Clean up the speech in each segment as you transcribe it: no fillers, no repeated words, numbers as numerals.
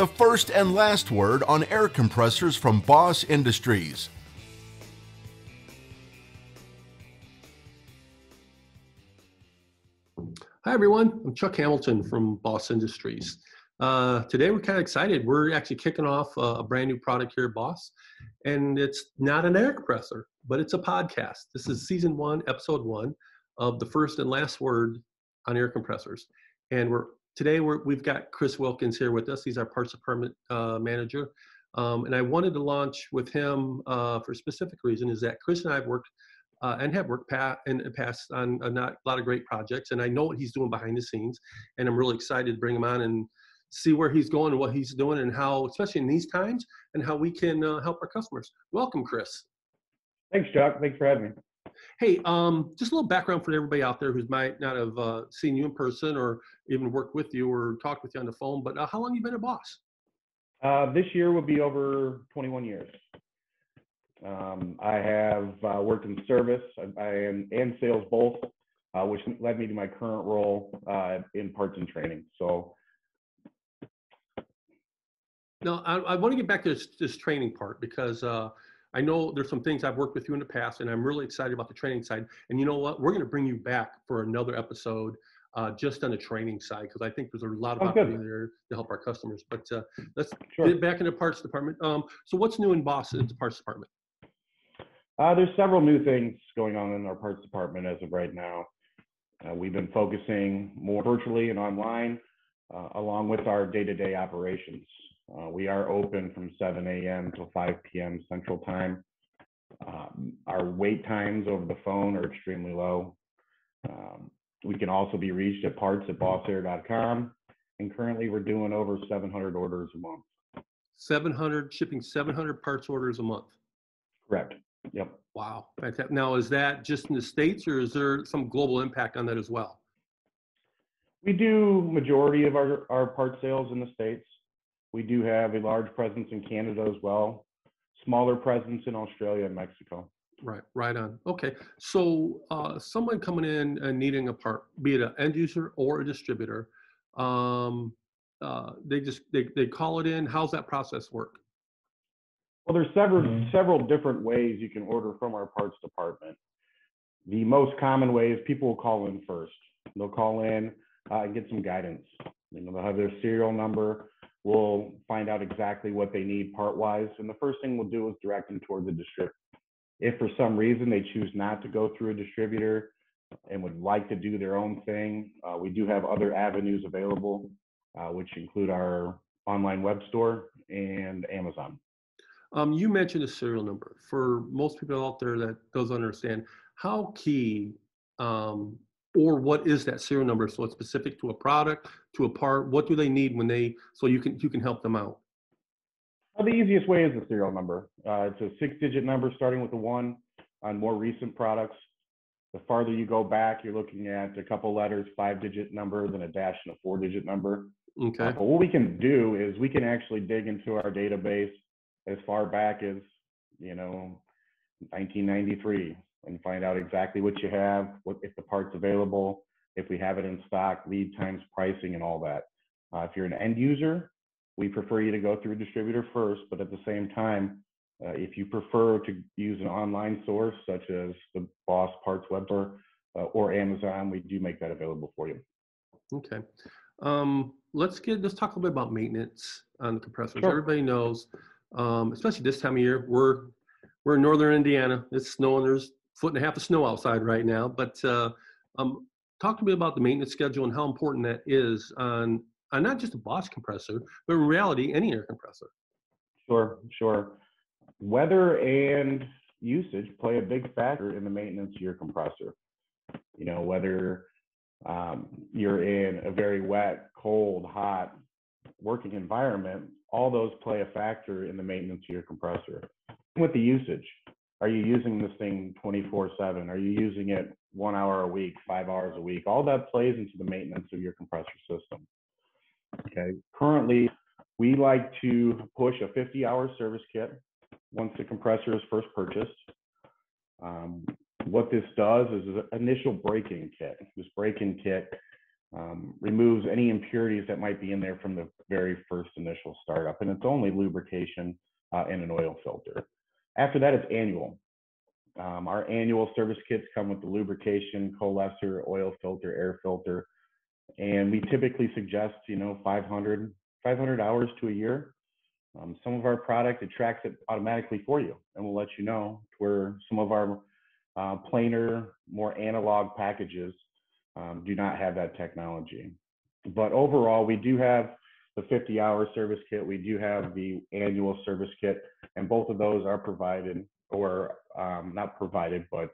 the first and last word on air compressors from Boss Industries. Hi, everyone. I'm Chuck Hamilton from Boss Industries. Today, we're kind of excited. We're actually kicking off a brand new product here at Boss, and it's not an air compressor, but it's a podcast. This is season 1, episode 1 of the first and last word on air compressors. And we've got Chris Wilkins here with us. He's our parts department manager. And I wanted to launch with him for a specific reason, is that Chris and I have worked and have worked in the past on a lot of great projects. And I know what he's doing behind the scenes. And I'm really excited to bring him on and see where he's going and what he's doing and how, especially in these times, and how we can help our customers. Welcome, Chris. Thanks, Chuck. Thanks for having me. Hey, just a little background for everybody out there who might not have seen you in person or even worked with you or talked with you on the phone, but how long have you been a Boss? This year will be over 21 years. I have worked in service and sales both, which led me to my current role in parts and training. So, now I want to get back to this training part because I know there's some things I've worked with you in the past, and I'm really excited about the training side. And you know what? We're going to bring you back for another episode just on the training side, because I think there's a lot of opportunity there to help our customers. But let's get back into parts department. So what's new in Boss in the parts department? There's several new things going on in our parts department as of right now. We've been focusing more virtually and online, along with our day-to-day operations. We are open from 7 a.m. till 5 p.m. Central Time. Our wait times over the phone are extremely low. We can also be reached at parts@bossair.com. And currently we're doing over 700 orders a month. 700, shipping 700 parts orders a month? Correct. Yep. Wow. Now, is that just in the States, or is there some global impact on that as well? We do majority of our part sales in the States. We do have a large presence in Canada as well, smaller presence in Australia and Mexico. Right on. Okay, so someone coming in and needing a part, be it an end user or a distributor, they call it in. How's that process work? Well, there's several different ways you can order from our parts department. The most common way is people will call in first. They'll call in and get some guidance. They'll have their serial number. We'll find out exactly what they need part-wise, and the first thing we'll do is direct them toward the distributor. If for some reason they choose not to go through a distributor and would like to do their own thing, we do have other avenues available, which include our online web store and Amazon. You mentioned a serial number. For most people out there that doesn't understand, how key or what is that serial number? So it's specific to a product, to a part. What do they need so you can help them out? Well, the easiest way is the serial number. It's a 6-digit number starting with a 1 on more recent products. The farther you go back, you're looking at a couple letters, 5-digit number, then a dash and a 4-digit number. Okay. But what we can do is we can actually dig into our database as far back as 1993 and find out exactly what you have, if the part's available, if we have it in stock, lead times, pricing, and all that. If you're an end user, we prefer you to go through a distributor first, but at the same time, if you prefer to use an online source such as the Boss Parts web store or Amazon, we do make that available for you. Okay. Let's talk a little bit about maintenance on the compressors. Sure. Everybody knows, especially this time of year, we're in northern Indiana. It's snowing. There's 1.5 feet of snow outside right now. But talk to me about the maintenance schedule and how important that is on not just a Boss compressor, but in reality, any air compressor. Sure. Weather and usage play a big factor in the maintenance of your compressor. Whether you're in a very wet, cold, hot working environment, all those play a factor in the maintenance of your compressor. With the usage, are you using this thing 24/7? Are you using it 1 hour a week, 5 hours a week? All that plays into the maintenance of your compressor system. Okay. Currently, we like to push a 50-hour service kit once the compressor is first purchased. What this does is an initial break-in kit. This break-in kit removes any impurities that might be in there from the very first initial startup, and it's only lubrication and an oil filter. After that, it's annual. Our annual service kits come with the lubrication, coalescer, oil filter, air filter, and we typically suggest, 500 hours to a year. Some of our product, it tracks it automatically for you, and we'll let you know, where some of our plainer, more analog packages do not have that technology. But overall, we do have the 50-hour service kit. We do have the annual service kit, and both of those are provided, or not provided, but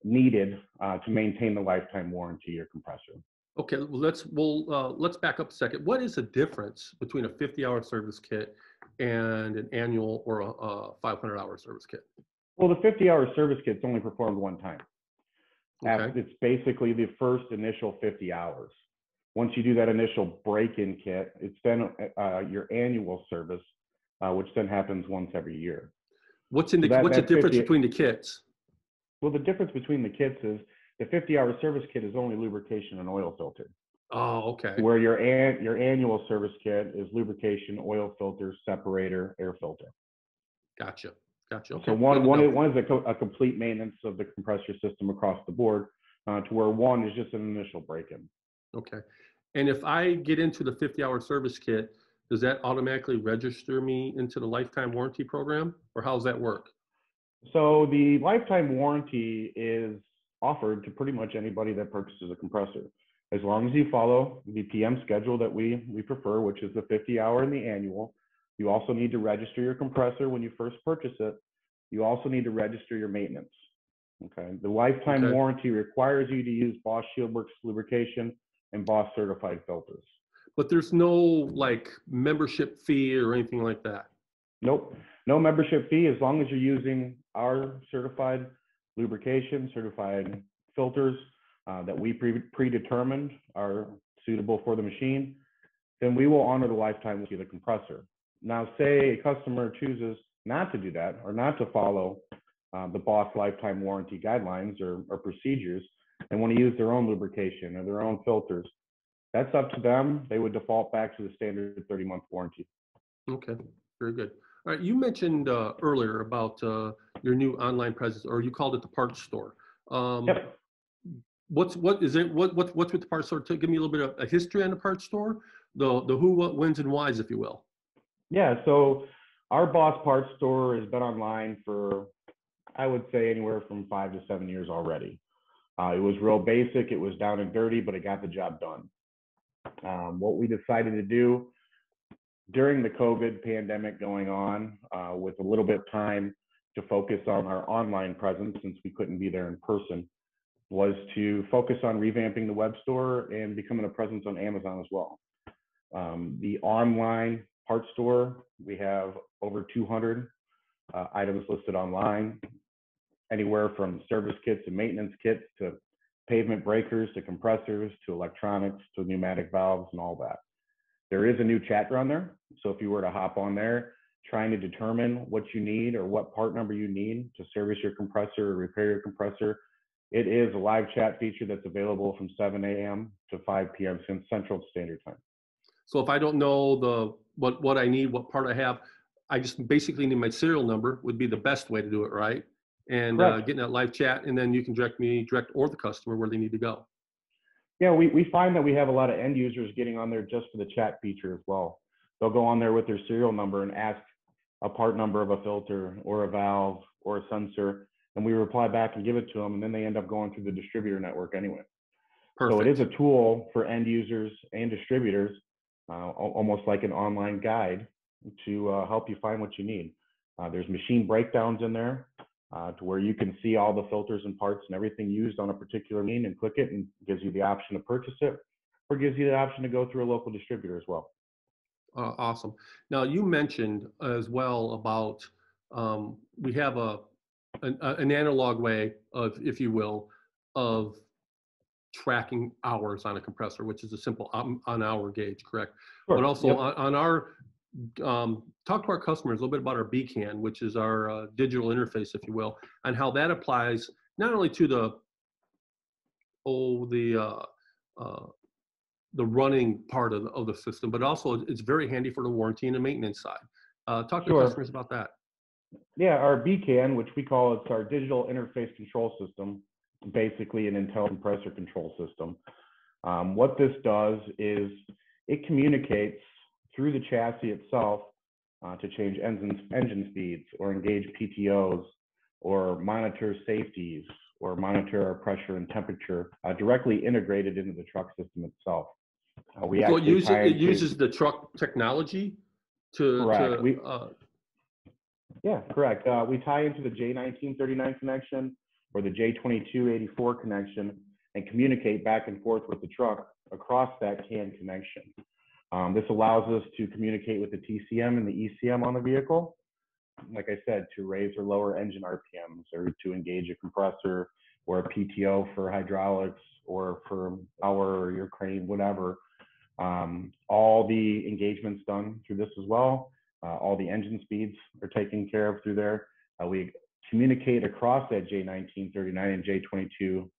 needed to maintain the lifetime warranty of your compressor. Okay, let's back up a second. What is the difference between a 50-hour service kit and an annual or a 500-hour service kit? Well, the 50-hour service kit's only performed one time. Okay. It's basically the first initial 50 hours. Once you do that initial break-in kit, it's then your annual service, which then happens once every year. What's the difference between the kits? Well, the difference between the kits is the 50-hour service kit is only lubrication and oil filter. Oh, okay. Where your annual service kit is lubrication, oil filter, separator, air filter. Gotcha. Okay. So one is a complete maintenance of the compressor system across the board, to where one is just an initial break-in. Okay. And if I get into the 50-hour service kit, does that automatically register me into the lifetime warranty program, or how does that work? So the lifetime warranty is offered to pretty much anybody that purchases a compressor, as long as you follow the PM schedule that we prefer, which is the 50-hour and the annual. You also need to register your compressor when you first purchase it. You also need to register your maintenance. Okay. The lifetime warranty requires you to use Bosch Shieldworks lubrication and Bosch certified filters. But there's no membership fee or anything like that? Nope. No membership fee, as long as you're using our certified lubrication, certified filters that we predetermined are suitable for the machine, then we will honor the lifetime warranty of the compressor. Now, say a customer chooses not to do that, or not to follow the Bosch lifetime warranty guidelines or procedures, and want to use their own lubrication or their own filters, that's up to them. They would default back to the standard 30-month warranty. Okay, very good. All right, you mentioned earlier about your new online presence, or you called it the parts store. Yep. What's with the parts store? Give me a little bit of a history on the parts store, the who, what, whens, and whys, if you will. Yeah, so our Boss Parts Store has been online for, I would say, anywhere from 5 to 7 years already. It was real basic, it was down and dirty, but it got the job done. What we decided to do during the COVID pandemic going on, with a little bit of time to focus on our online presence, since we couldn't be there in person, was to focus on revamping the web store and becoming a presence on Amazon as well. The online parts store, we have over 200 items listed online, anywhere from service kits and maintenance kits to pavement breakers to compressors to electronics to pneumatic valves and all that. There is a new chat on there, so if you were to hop on there trying to determine what you need or what part number you need to service your compressor or repair your compressor, it is a live chat feature that's available from 7 a.m. to 5 p.m. Central Standard Time. So if I don't know what I need, what part I have, I just basically need my serial number would be the best way to do it, right? And getting that live chat, and then you can direct or the customer where they need to go. Yeah, we find that we have a lot of end users getting on there just for the chat feature as well. They'll go on there with their serial number and ask a part number of a filter or a valve or a sensor, and we reply back and give it to them, and then they end up going through the distributor network anyway. Perfect. So it is a tool for end users and distributors, almost like an online guide to help you find what you need. There's machine breakdowns in there to where you can see all the filters and parts and everything used on a particular machine, and click it and gives you the option to purchase it, or gives you the option to go through a local distributor as well. Awesome. Now you mentioned as well about we have an analog way of, if you will, of tracking hours on a compressor, which is a simple on-hour gauge, correct? Sure. But also Yep. on our talk to our customers a little bit about our BCAN, which is our digital interface, if you will, and how that applies not only to the the running part of the system, but also it's very handy for the warranty and the maintenance side. Talk to Sure. customers about that. Yeah, our BCAN, which we call it's our digital interface control system, basically an intelligent compressor control system. What this does is it communicates through the chassis itself to change engine speeds or engage PTOs or monitor safeties or monitor our pressure and temperature directly integrated into the truck system itself. So it uses the truck technology to correct. Correct. We tie into the J1939 connection or the J2284 connection and communicate back and forth with the truck across that CAN connection. This allows us to communicate with the TCM and the ECM on the vehicle, like I said, to raise or lower engine RPMs or to engage a compressor or a PTO for hydraulics or for power or your crane, whatever. All the engagements done through this as well. All the engine speeds are taken care of through there. We communicate across that J1939 and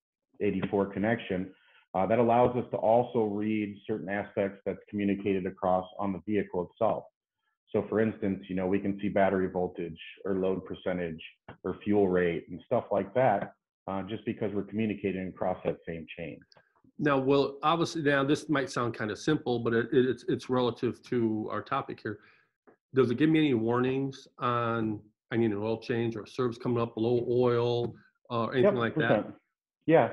J2284 connection. That allows us to also read certain aspects that's communicated across on the vehicle itself. So for instance, we can see battery voltage or load percentage or fuel rate and stuff like that, just because we're communicating across that same chain. Now, well, obviously, now this might sound kind of simple, but it's relative to our topic here. Does it give me any warnings on I need an oil change or service coming up low oil or anything like that? Yeah.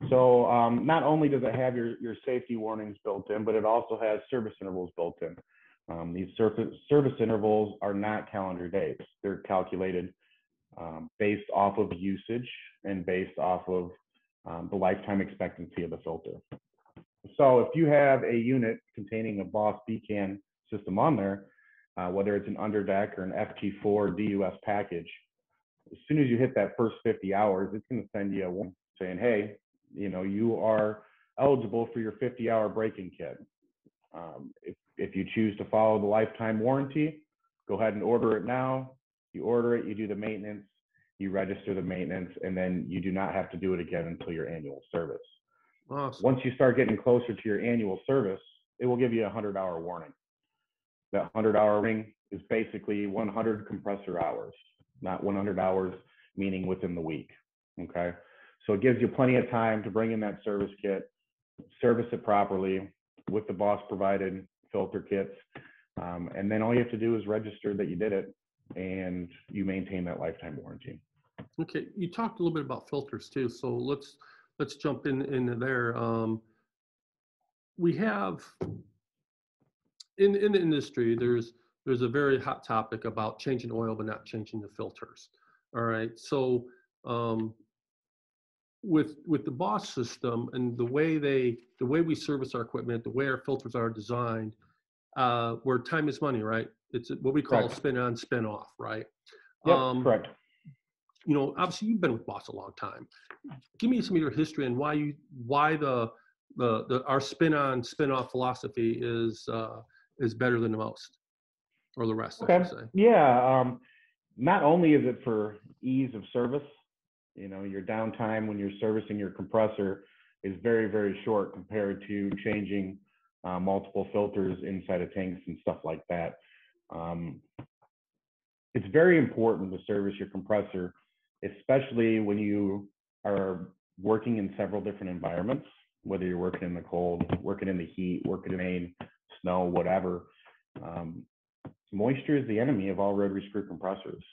So not only does it have your safety warnings built in, but it also has service intervals built in. These service intervals are not calendar days. They're calculated based off of usage and based off of the lifetime expectancy of the filter. So if you have a unit containing a Boss BCAN system on there, whether it's an underdeck or an FT4 DUS package, as soon as you hit that first 50 hours, it's going to send you a warning saying, hey, you are eligible for your 50-hour break-in kit. If you choose to follow the lifetime warranty, go ahead and order it now. You order it, you do the maintenance, you register the maintenance, and then you do not have to do it again until your annual service. Awesome. Once you start getting closer to your annual service, it will give you a 100-hour warning. That 100-hour ring is basically 100 compressor hours, not 100 hours, meaning within the week, okay? So it gives you plenty of time to bring in that service kit, service it properly with the Boss provided filter kits, and then all you have to do is register that you did it and you maintain that lifetime warranty. Okay, you talked a little bit about filters too, so let's jump into there. We have in the industry, there's a very hot topic about changing oil but not changing the filters. All right, so with the Boss system and the way we service our equipment, the way our filters are designed, where time is money, right? It's what we call spin on, spin off, right? Yep, correct. Obviously you've been with Boss a long time. Give me some of your history and why our spin on, spin off philosophy is better than the most, or the rest, I should say. Yeah, not only is it for ease of service, your downtime when you're servicing your compressor is very, very short compared to changing multiple filters inside of tanks and stuff like that. It's very important to service your compressor, especially when you are working in several different environments, whether you're working in the cold, working in the heat, working in rain, snow, whatever. Moisture is the enemy of all rotary screw compressors.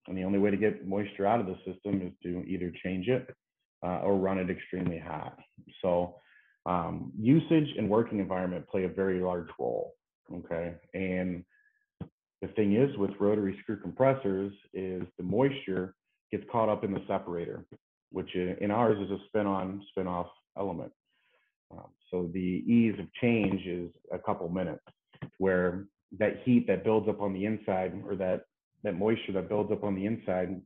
And the only way to get moisture out of the system is to either change it or run it extremely hot. So usage and working environment play a very large role, okay? And the thing is with rotary screw compressors is the moisture gets caught up in the separator, which in ours is a spin-on, spin-off element. So the ease of change is a couple minutes, where that heat that builds up on the inside, or that moisture that builds up on the inside,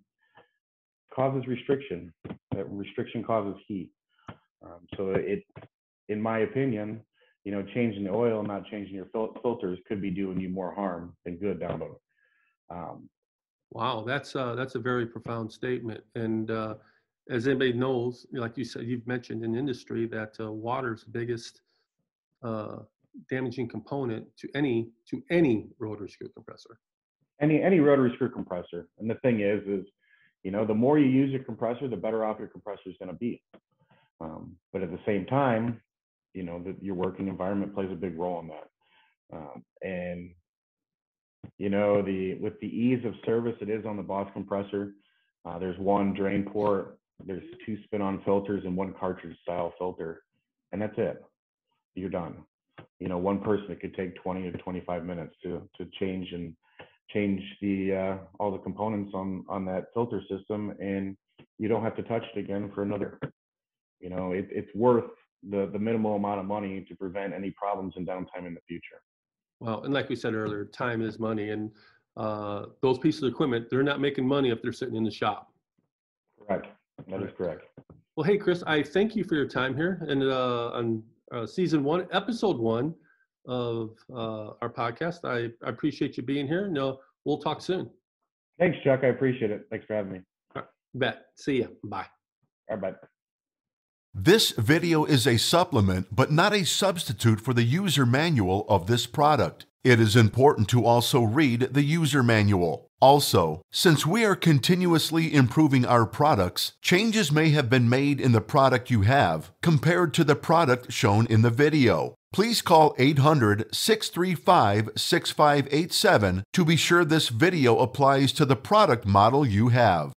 causes restriction. That restriction causes heat. So it, in my opinion, changing the oil and not changing your filters could be doing you more harm than good down the road. Wow, that's a very profound statement. And as anybody knows, like you said, you've mentioned in industry that water is the biggest damaging component to any rotary screw compressor. Any rotary screw compressor. And the thing is, the more you use your compressor, the better off your compressor is going to be. But at the same time, your working environment plays a big role in that. And with the ease of service it is on the Boss compressor, there's one drain port, there's 2 spin-on filters and 1 cartridge style filter, and that's it. You're done. One person, it could take 20 to 25 minutes to change the all the components on that filter system, and you don't have to touch it again for another. It's worth the minimal amount of money to prevent any problems and downtime in the future. Well, and like we said earlier, time is money, and those pieces of equipment, they're not making money if they're sitting in the shop. Correct. That is correct. Well, hey, Chris, I thank you for your time here and on season 1, episode 1 of our podcast. I appreciate you being here. No, we'll talk soon. Thanks, Chuck. I appreciate it. Thanks for having me. All right, bet. See ya. Bye. All right, bye. This video is a supplement, but not a substitute for the user manual of this product. It is important to also read the user manual. Also, since we are continuously improving our products, changes may have been made in the product you have compared to the product shown in the video. Please call 800-635-6587 to be sure this video applies to the product model you have.